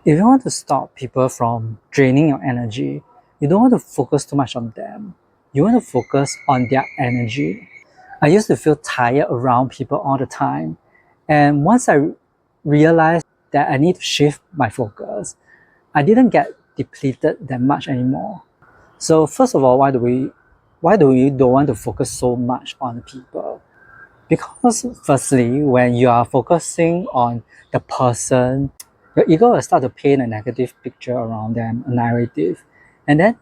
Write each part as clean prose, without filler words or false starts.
If you want to stop people from draining your energy, you don't want to focus too much on them. You want to focus on their energy. I used to feel tired around people all the time. And once I realized that I need to shift my focus, I didn't get depleted that much anymore. So first of all, why do we don't want to focus so much on people? Because firstly, when you are focusing on the person, your ego will start to paint a negative picture around them, a narrative, and then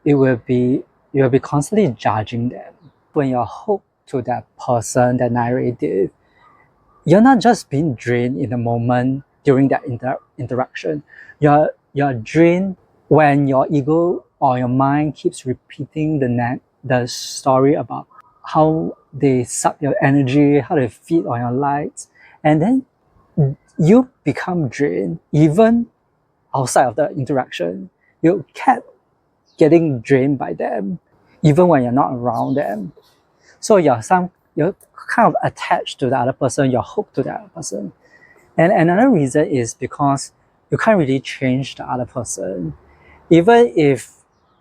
it will be you will be constantly judging them. When you're hooked to that person, that narrative, you're not just being drained in the moment during that interaction. You're drained when your ego or your mind keeps repeating the story about how they suck your energy, how they feed on your lights, and then you become drained even outside of the interaction. You kept getting drained by them, even when you're not around them. So you're kind of attached to the other person, you're hooked to the other person. And another reason is because you can't really change the other person. Even if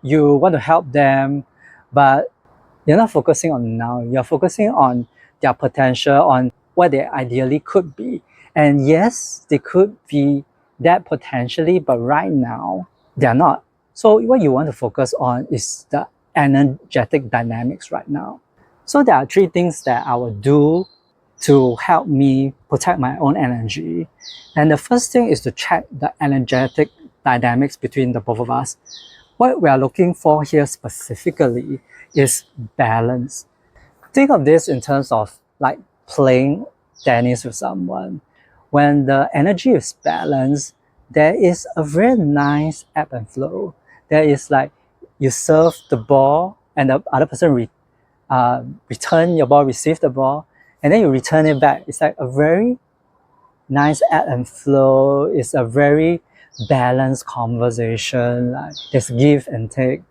you want to help them, but you're not focusing on now, you're focusing on their potential, on what they ideally could be. And yes, they could be that potentially, but right now, they're not. So what you want to focus on is the energetic dynamics right now. So there are three things that I will do to help me protect my own energy. And the first thing is to check the energetic dynamics between the both of us. What we are looking for here specifically is balance. Think of this in terms of like playing tennis with someone. When the energy is balanced, there is a very nice ebb and flow. There is like you serve the ball and the other person return your ball, receive the ball, and then you return it back. It's like a very nice ebb and flow. It's a very balanced conversation. Like there's give and take.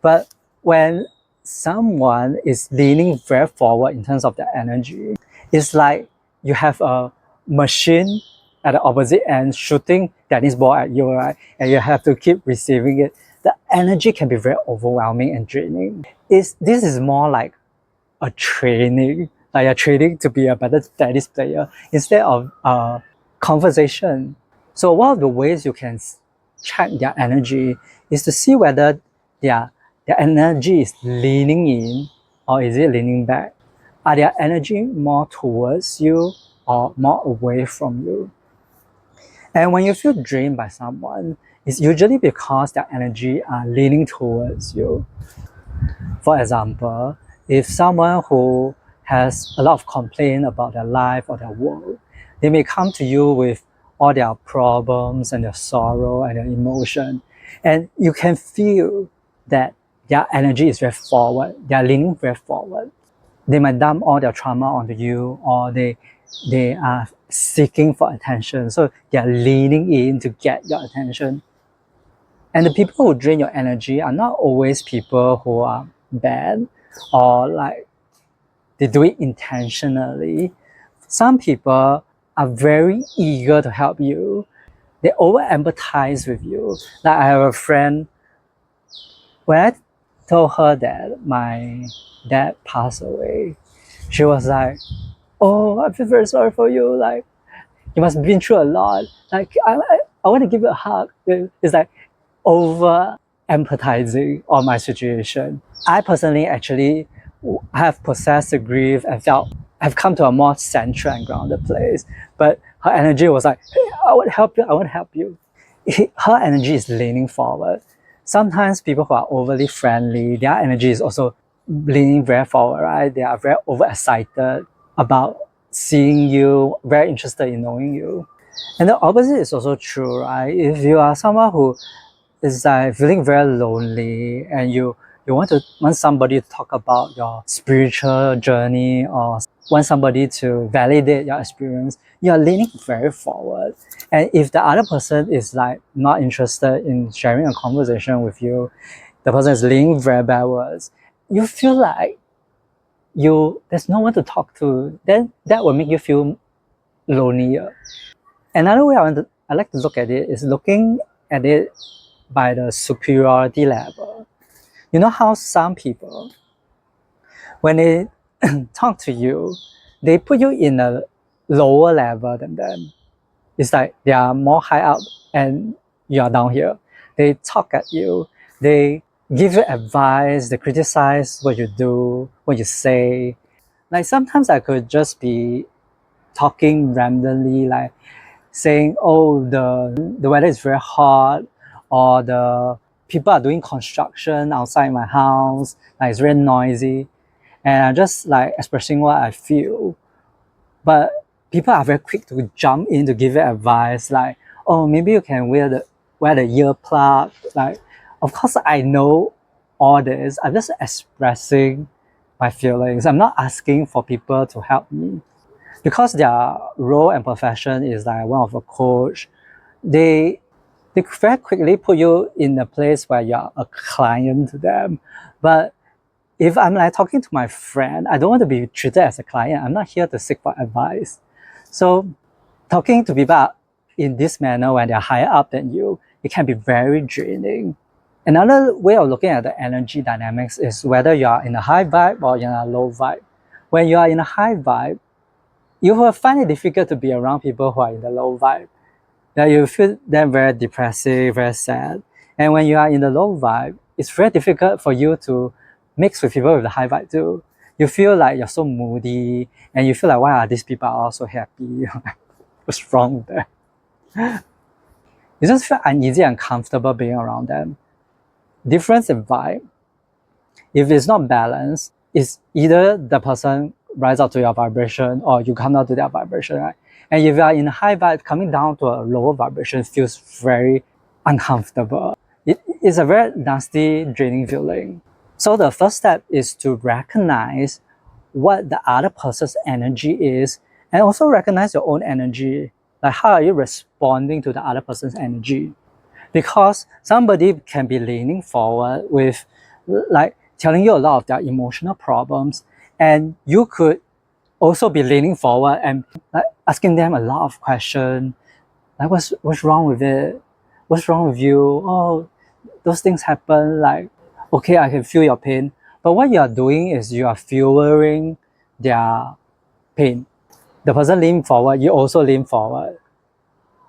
But when someone is leaning very forward in terms of their energy, it's like you have a machine at the opposite end shooting tennis ball at you, right? And you have to keep receiving it. The energy can be very overwhelming and draining. This is more like a training, like you're training to be a better tennis player instead of conversation. So one of the ways you can check their energy is to see whether their energy is leaning in or is it leaning back. Are their energy more towards you or more away from you? And when you feel drained by someone, it's usually because their energy are leaning towards you. For example, if someone who has a lot of complaint about their life or their work, they may come to you with all their problems and their sorrow and their emotion. And you can feel that their energy is very forward, they are leaning very forward. They might dump all their trauma onto you, or they are seeking for attention. So they are leaning in to get your attention. And the people who drain your energy are not always people who are bad or like they do it intentionally. Some people are very eager to help you. They over empathize with you. Like I have a friend, when I told her that my dad passed away, she was like, "Oh, I feel very sorry for you. Like you must have been through a lot. Like I want to give you a hug." It's like over empathizing on my situation. I personally actually have processed the grief and felt I've come to a more central and grounded place. But her energy was like, "Hey, I want to help you, I want to help you." Her energy is leaning forward. Sometimes people who are overly friendly, their energy is also leaning very forward, right? They are very overexcited about seeing you, very interested in knowing you. And the opposite is also true, right? If you are someone who is like feeling very lonely and you want somebody to talk about your spiritual journey or want somebody to validate your experience, you are leaning very forward. And if the other person is like not interested in sharing a conversation with you, the person is leaning very backwards, you feel like there's no one to talk to, then that will make you feel lonelier. Another way I like to look at it is looking at it by the superiority level. You know how some people, when they talk to you, they put you in a lower level than them. It's like they are more high up and you are down here. They talk at you, they give you advice, they criticize what you do, what you say. Like sometimes I could just be talking randomly, like saying, oh, the weather is very hot, or the people are doing construction outside my house, like it's very noisy. And I'm just like expressing what I feel. But people are very quick to jump in to give you advice, like, oh, maybe you can wear the earplug. Like, of course I know all this. I'm just expressing my feelings. I'm not asking for people to help me. Because their role and profession is like one of a coach, they very quickly put you in a place where you're a client to them. But if I'm like talking to my friend, I don't want to be treated as a client. I'm not here to seek for advice. So talking to people in this manner when they're higher up than you, it can be very draining. Another way of looking at the energy dynamics is whether you are in a high vibe or in a low vibe. When you are in a high vibe, you will find it difficult to be around people who are in the low vibe. That you feel them very depressive, very sad. And when you are in the low vibe, it's very difficult for you to mix with people with the high vibe too. You feel like you're so moody, and you feel like, why are these people all so happy? What's wrong with them? You just feel uneasy and uncomfortable being around them. Difference in vibe, if it's not balanced, it's either the person rise up to your vibration or you come down to their vibration, right? And if you are in a high vibe, coming down to a lower vibration feels very uncomfortable. It is a very nasty, draining feeling. So the first step is to recognize what the other person's energy is, and also recognize your own energy. Like, how are you responding to the other person's energy? Because somebody can be leaning forward with, like, telling you a lot of their emotional problems, and you could also be leaning forward and like asking them a lot of questions, like what's wrong with it? What's wrong with you? Oh, those things happen. Like, okay, I can feel your pain. But what you are doing is you are fueling their pain. The person leaning forward, you also lean forward.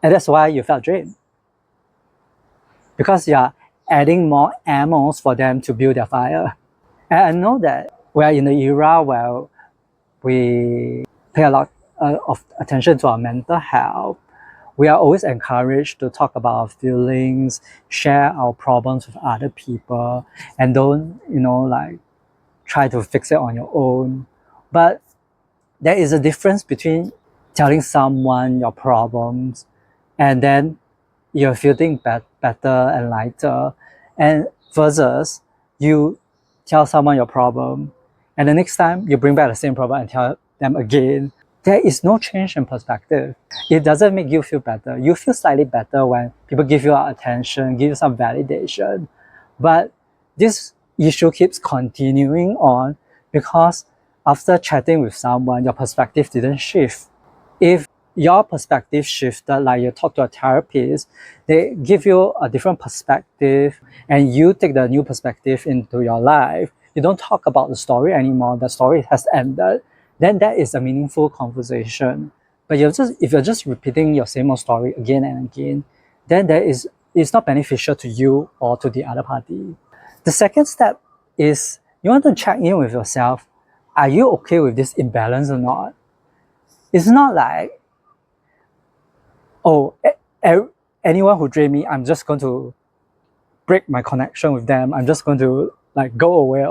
And that's why you felt drained. Because you are adding more ammo for them to build their fire. And I know that we are in the era where we pay a lot of attention to our mental health. We are always encouraged to talk about our feelings, share our problems with other people, and don't, like try to fix it on your own. But there is a difference between telling someone your problems and then you're feeling better and lighter, and versus you tell someone your problem and the next time you bring back the same problem and tell them again. There is no change in perspective. It doesn't make you feel better. You feel slightly better when people give you attention, give you some validation, but this issue keeps continuing on because after chatting with someone, your perspective didn't shift. If your perspective shifted, like you talk to a therapist, they give you a different perspective and you take the new perspective into your life. You don't talk about the story anymore, the story has ended, then that is a meaningful conversation. But if you're just repeating your same old story again and again, then it's not beneficial to you or to the other party. The second step is you want to check in with yourself. Are you okay with this imbalance or not? It's not like, oh, anyone who drain me, I'm just going to break my connection with them. I'm just going to like go away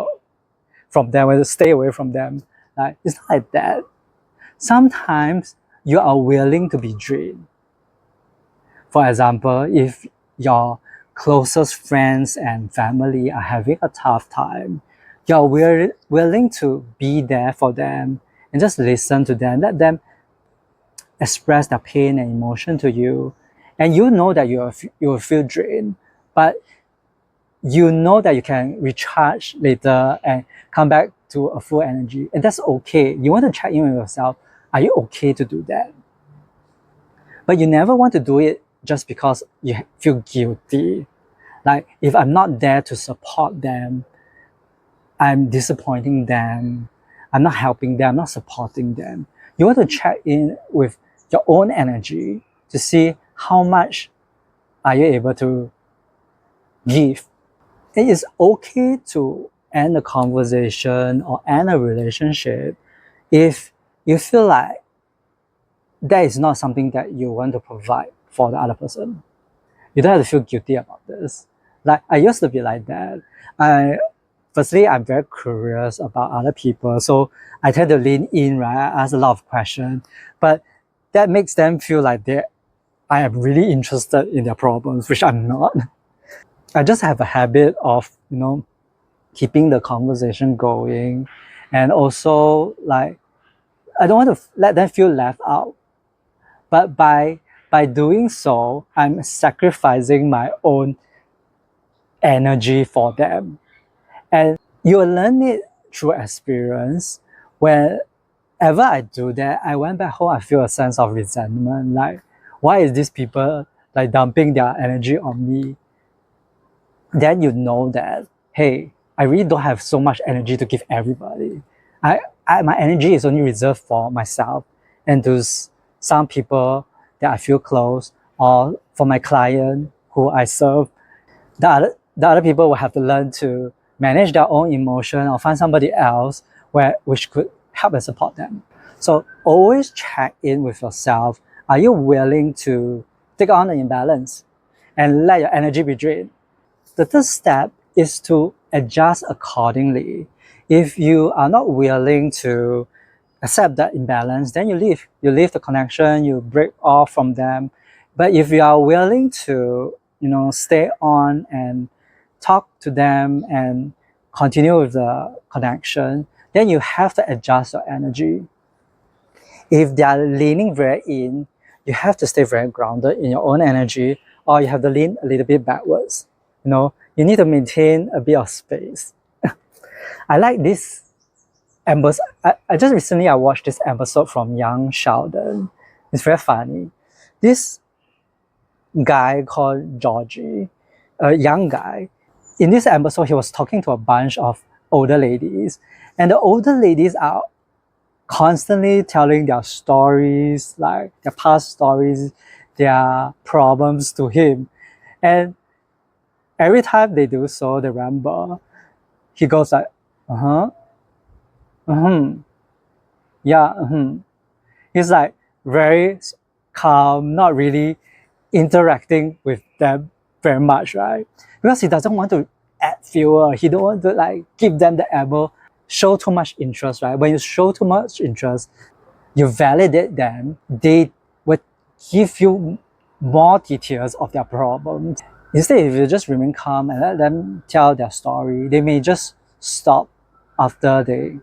from them or stay away from them. Like, it's not like that. Sometimes you are willing to be drained. For example, if your closest friends and family are having a tough time, you're willing to be there for them and just listen to them, let them express their pain and emotion to you, and you know that you will feel drained, but you know that you can recharge later and come back to a full energy, and that's okay. You want to check in with yourself. Are you okay to do that? But you never want to do it just because you feel guilty. Like if I'm not there to support them, I'm disappointing them, I'm not helping them, I'm not supporting them. You want to check in with your own energy to see how much are you able to give. It is okay to end a conversation or end a relationship if you feel like that is not something that you want to provide for the other person. You don't have to feel guilty about this. Like I used to be like that. Firstly, I'm very curious about other people, so I tend to lean in, right? I ask a lot of questions, but that makes them feel like I am really interested in their problems, which I'm not. I just have a habit of, keeping the conversation going, and also like I don't want to let them feel left out. But by doing so, I'm sacrificing my own energy for them. And you will learn it through experience. Whenever I do that, I went back home, I feel a sense of resentment. Like, why is these people like dumping their energy on me? Then you know that, hey, I really don't have so much energy to give everybody. My energy is only reserved for myself and to some people that I feel close, or for my client who I serve. The other people will have to learn to manage their own emotion or find somebody else which could help and support them. So always check in with yourself. Are you willing to take on an imbalance and let your energy be drained? The third step is to adjust accordingly. If you are not willing to accept that imbalance, then you leave. You leave the connection, you break off from them. But if you are willing to, stay on and talk to them and continue with the connection, then you have to adjust your energy. If they are leaning very in, you have to stay very grounded in your own energy, or you have to lean a little bit backwards. You need to maintain a bit of space. I like this episode. I just recently I watched this episode from Young Sheldon. It's very funny. This guy called Georgie, a young guy, in this episode he was talking to a bunch of older ladies, and the older ladies are constantly telling their stories, like their past stories, their problems to him. And every time they do so, they ramble, he goes like, uh-huh, yeah, He's like very calm, not really interacting with them very much, right? Because he doesn't want to add fuel. He don't want to like give them the ammo, show too much interest, right? When you show too much interest, you validate them, they would give you more details of their problems. Instead, if you just remain calm and let them tell their story, they may just stop after they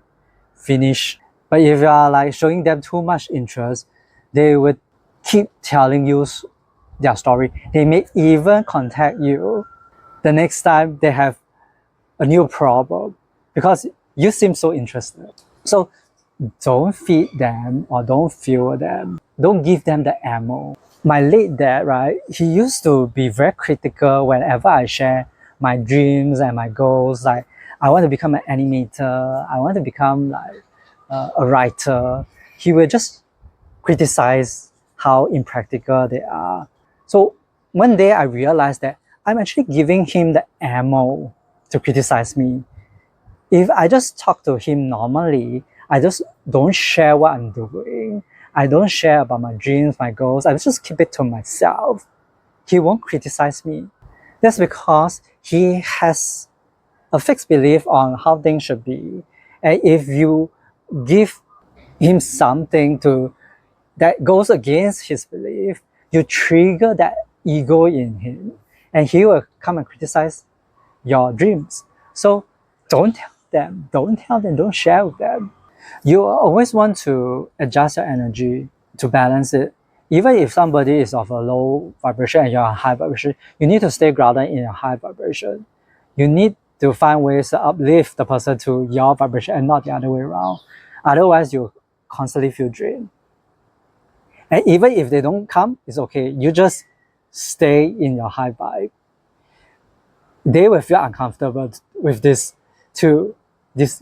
finish. But if you are like showing them too much interest, they would keep telling you their story. They may even contact you the next time they have a new problem because you seem so interested. So don't feed them or don't fuel them. Don't give them the ammo. My late dad, right, he used to be very critical whenever I share my dreams and my goals. Like, I want to become an animator, I want to become like a writer. He would just criticize how impractical they are. So one day I realized that I'm actually giving him the ammo to criticize me. If I just talk to him normally, I just don't share what I'm doing, I don't share about my dreams, my goals, I just keep it to myself, he won't criticize me. That's because he has a fixed belief on how things should be. And if you give him something that goes against his belief, you trigger that ego in him, and he will come and criticize your dreams. So don't tell them, don't share with them. You always want to adjust your energy to balance it. Even if somebody is of a low vibration and you're a high vibration, you need to stay grounded in a high vibration. You need to find ways to uplift the person to your vibration and not the other way around. Otherwise, you constantly feel drained. And even if they don't come, it's okay. You just stay in your high vibe, they will feel uncomfortable with this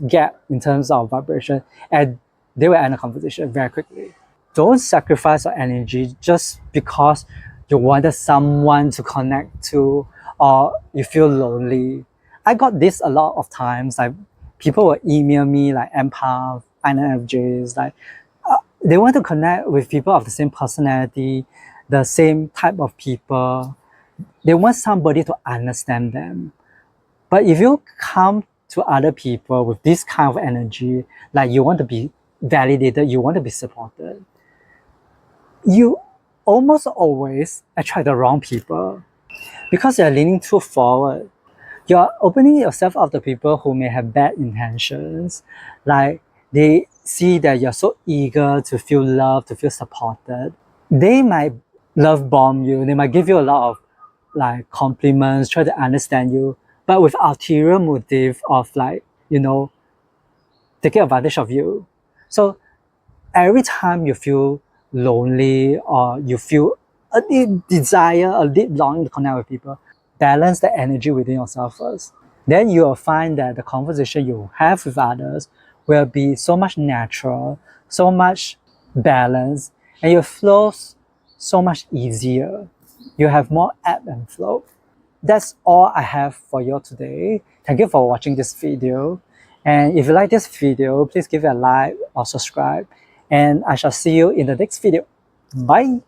gap in terms of vibration, and they will end the conversation very quickly. Don't sacrifice your energy just because you wanted someone to connect to or you feel lonely. I got this a lot of times. Like people will email me like empaths, INFJs, like they want to connect with people of the same personality, the same type of people. They want somebody to understand them. But if you come to other people with this kind of energy, like you want to be validated, you want to be supported, you almost always attract the wrong people because you're leaning too forward. You're opening yourself up to people who may have bad intentions. Like they see that you're so eager to feel loved, to feel supported. They might love bomb you. They might give you a lot of like compliments, try to understand you, but with ulterior motive of like, taking advantage of you. So every time you feel lonely or you feel a deep desire, a deep longing to connect with people, balance the energy within yourself first. Then you will find that the conversation you have with others will be so much natural, so much balanced, and your flows so much easier. You have more ebb and flow. That's all I have for you today. Thank you for watching this video. And if you like this video, please give it a like or subscribe. And I shall see you in the next video. Bye.